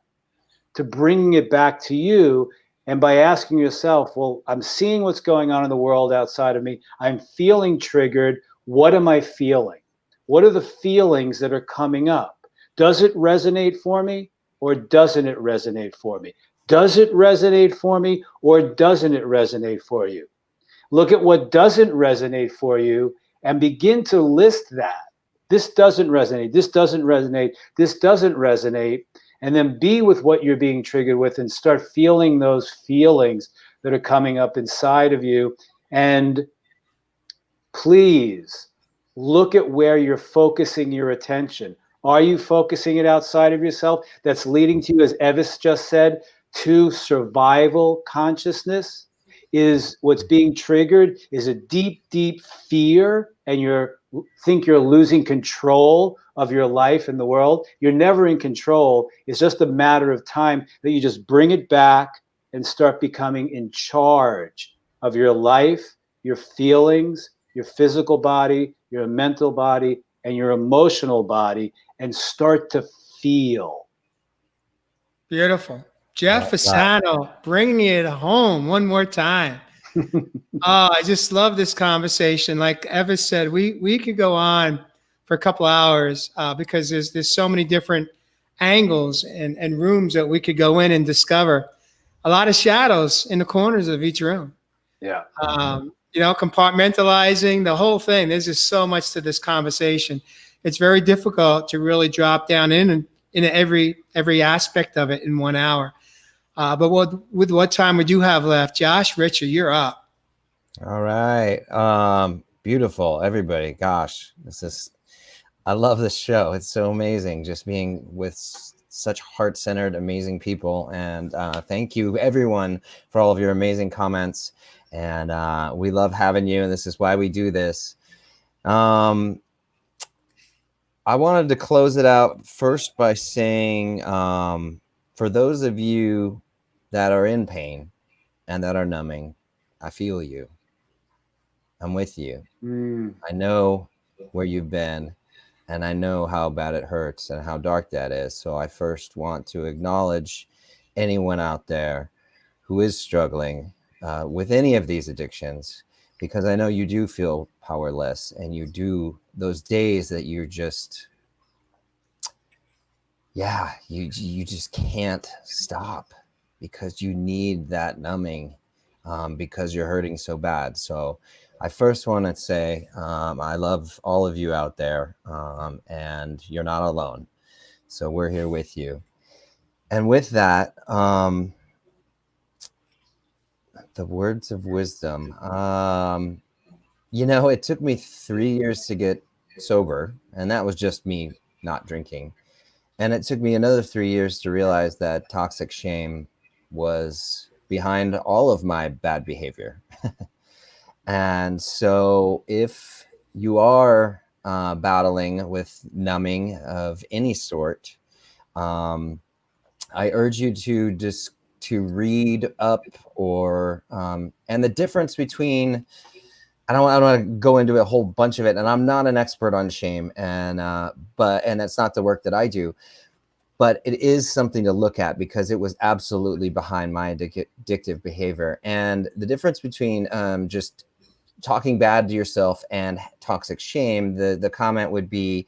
to bringing it back to you. And by asking yourself, well, I'm seeing what's going on in the world outside of me. I'm feeling triggered. What am I feeling? What are the feelings that are coming up? Does it resonate for me or doesn't it resonate for me? Does it resonate for me or doesn't it resonate for you? Look at what doesn't resonate for you and begin to list that. This doesn't resonate. This doesn't resonate. This doesn't resonate. And then be with what you're being triggered with and start feeling those feelings that are coming up inside of you. And please look at where you're focusing your attention. Are you focusing it outside of yourself? That's leading to you, as Evis just said, to survival consciousness. Is what's being triggered is a deep, deep fear, and you think you're losing control of your life and the world. You're never in control. It's just a matter of time that you just bring it back and start becoming in charge of your life, your feelings, your physical body, your mental body, and your emotional body, and start to feel. Beautiful. Jeff Fasano, bringing it home one more time. I just love this conversation. Like Evis said, we could go on for a couple hours because there's so many different angles and rooms that we could go in and discover. A lot of shadows in the corners of each room. Yeah. Compartmentalizing the whole thing. There's just so much to this conversation. It's very difficult to really drop down in every aspect of it in 1 hour. But with what time we do have left, Josh, Ritcher, you're up. All right. Beautiful, everybody. Gosh, I love this show. It's so amazing just being with such heart-centered, amazing people. And thank you, everyone, for all of your amazing comments. And we love having you, and this is why we do this. I wanted to close it out first by saying, for those of you that are in pain and that are numbing, I feel you. I'm with you. I know where you've been, And I know how bad it hurts and how dark that is. So I first want to acknowledge anyone out there who is struggling with any of these addictions, because I know you do feel powerless, and you do, those days that you're just, you just can't stop because you need that numbing, because you're hurting so bad. So I first want to say I love all of you out there, and you're not alone. So we're here with you. And with that, the words of wisdom. It took me 3 years to get sober, and that was just me not drinking. And it took me another 3 years to realize that toxic shame was behind all of my bad behavior. And so if you are battling with numbing of any sort, I urge you to read up, or and the difference between, I don't want to go into a whole bunch of it, and I'm not an expert on shame, and that's not the work that I do, but it is something to look at because it was absolutely behind my addictive behavior. And the difference between just talking bad to yourself and toxic shame, the comment would be,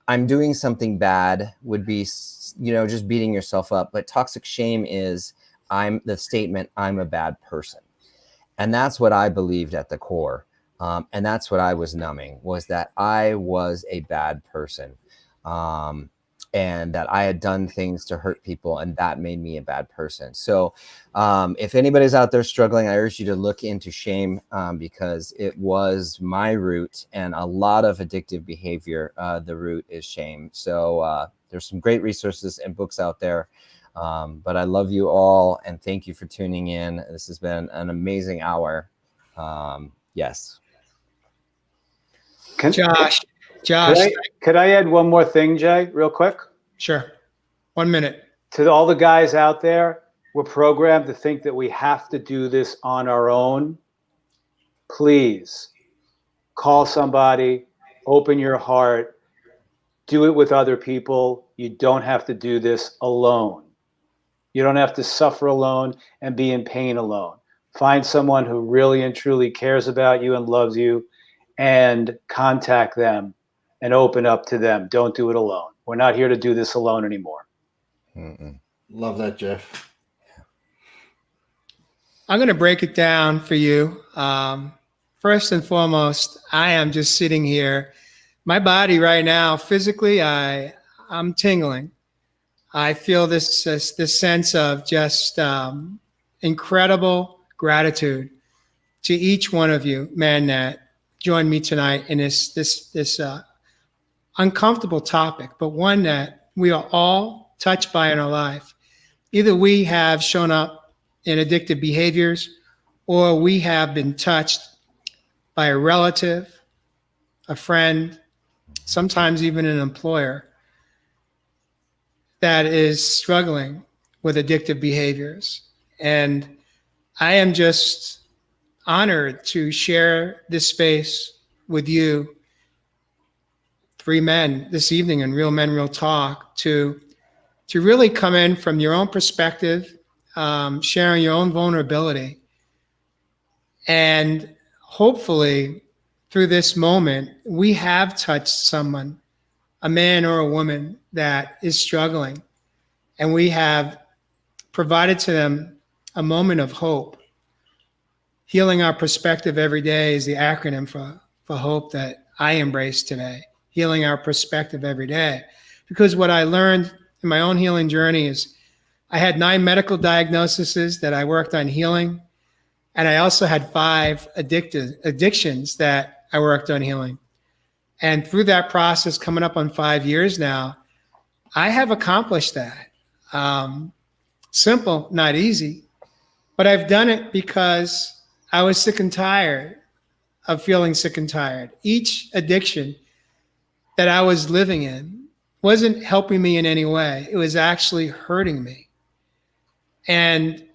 I'm doing something bad, would be, just beating yourself up. But toxic shame is, I'm a bad person. And that's what I believed at the core. And that's what I was numbing, was that I was a bad person. And that I had done things to hurt people, and that made me a bad person. So if anybody's out there struggling, I urge you to look into shame, because it was my root, and a lot of addictive behavior, the root is shame. So there's some great resources and books out there. But I love you all, and thank you for tuning in. This has been an amazing hour. Yes. Josh, could I add one more thing, Jay, real quick? Sure. 1 minute. To all the guys out there, we're programmed to think that we have to do this on our own. Please call somebody, open your heart, do it with other people. You don't have to do this alone. You don't have to suffer alone and be in pain alone. Find someone who really and truly cares about you and loves you, and contact them and open up to them. Don't do it alone. We're not here to do this alone anymore. Love that, Jeff. I'm going to break it down for you. First and foremost, I am just sitting here. My body right now, physically, I'm tingling. I feel this sense of just incredible gratitude to each one of you, man, that joined me tonight in this uncomfortable topic, but one that we are all touched by in our life. Either we have shown up in addictive behaviors, or we have been touched by a relative, a friend, sometimes even an employer that is struggling with addictive behaviors. And I am just honored to share this space with you, three men this evening in Real Men, Real Talk, to really come in from your own perspective, sharing your own vulnerability. And hopefully through this moment, we have touched someone, a man or a woman that is struggling, and we have provided to them a moment of hope. Healing our perspective every day is the acronym for hope that I embrace today. Healing our perspective every day. Because what I learned in my own healing journey is I had 9 medical diagnoses that I worked on healing. And I also had 5 addictions that I worked on healing. And through that process, coming up on 5 years now, I have accomplished that. Simple, not easy, but I've done it because I was sick and tired of feeling sick and tired. Each addiction that I was living in wasn't helping me in any way. It was actually hurting me. And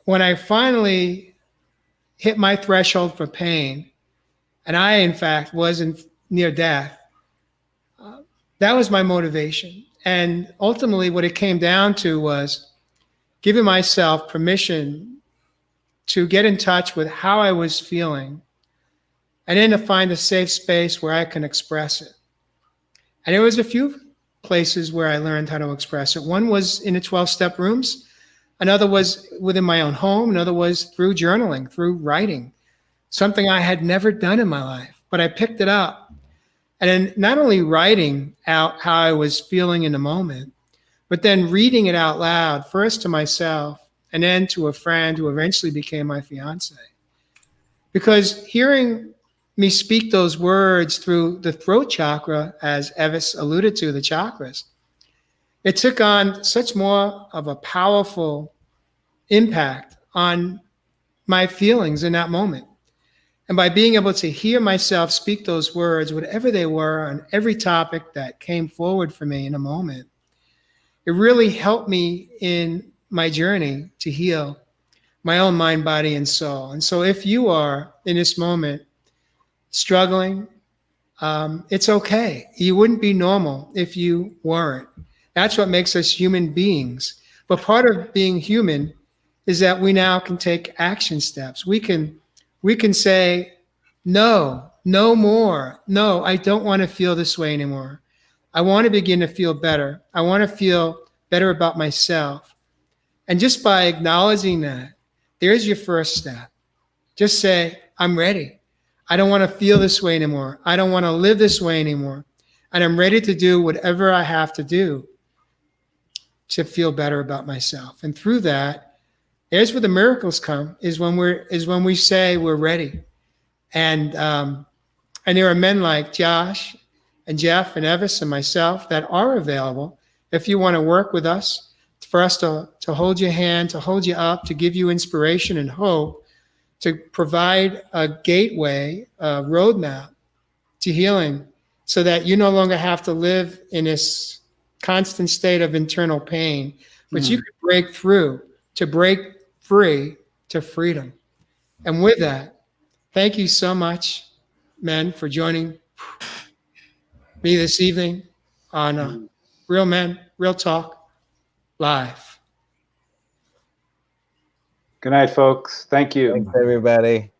when I finally hit my threshold for pain, and I, in fact, wasn't near death, that was my motivation. And ultimately, what it came down to was giving myself permission to get in touch with how I was feeling, and then to find a safe space where I can express it. And there was a few places where I learned how to express it. One was in the 12-step rooms. Another was within my own home. Another was through journaling, through writing, something I had never done in my life, but I picked it up. And then not only writing out how I was feeling in the moment, but then reading it out loud, first to myself and then to a friend who eventually became my fiance. Because hearing me speak those words through the throat chakra, as Evis alluded to, the chakras, it took on such more of a powerful impact on my feelings in that moment. And by being able to hear myself speak those words, whatever they were, on every topic that came forward for me in a moment, it really helped me in my journey to heal my own mind, body, and soul. And so if you are in this moment struggling, it's okay. You wouldn't be normal if you weren't. That's what makes us human beings. But part of being human is that we now can take action steps. We can say, no, no more. No, I don't want to feel this way anymore. I want to begin to feel better. I want to feel better about myself. And just by acknowledging that, there's your first step. Just say, I'm ready. I don't want to feel this way anymore. I don't want to live this way anymore. And I'm ready to do whatever I have to do to feel better about myself. And through that, there's where the miracles come, is when we say we're ready. And there are men like Josh and Jeff and Evis and myself that are available if you want to work with us, for us to hold your hand, to hold you up, to give you inspiration and hope, to provide a gateway, a roadmap to healing, so that you no longer have to live in this constant state of internal pain, but you can break through, to break free to freedom. And with that, thank you so much, men, for joining me this evening on Real Men, Real Talk Live. Good night, folks. Thank you. Thanks, everybody.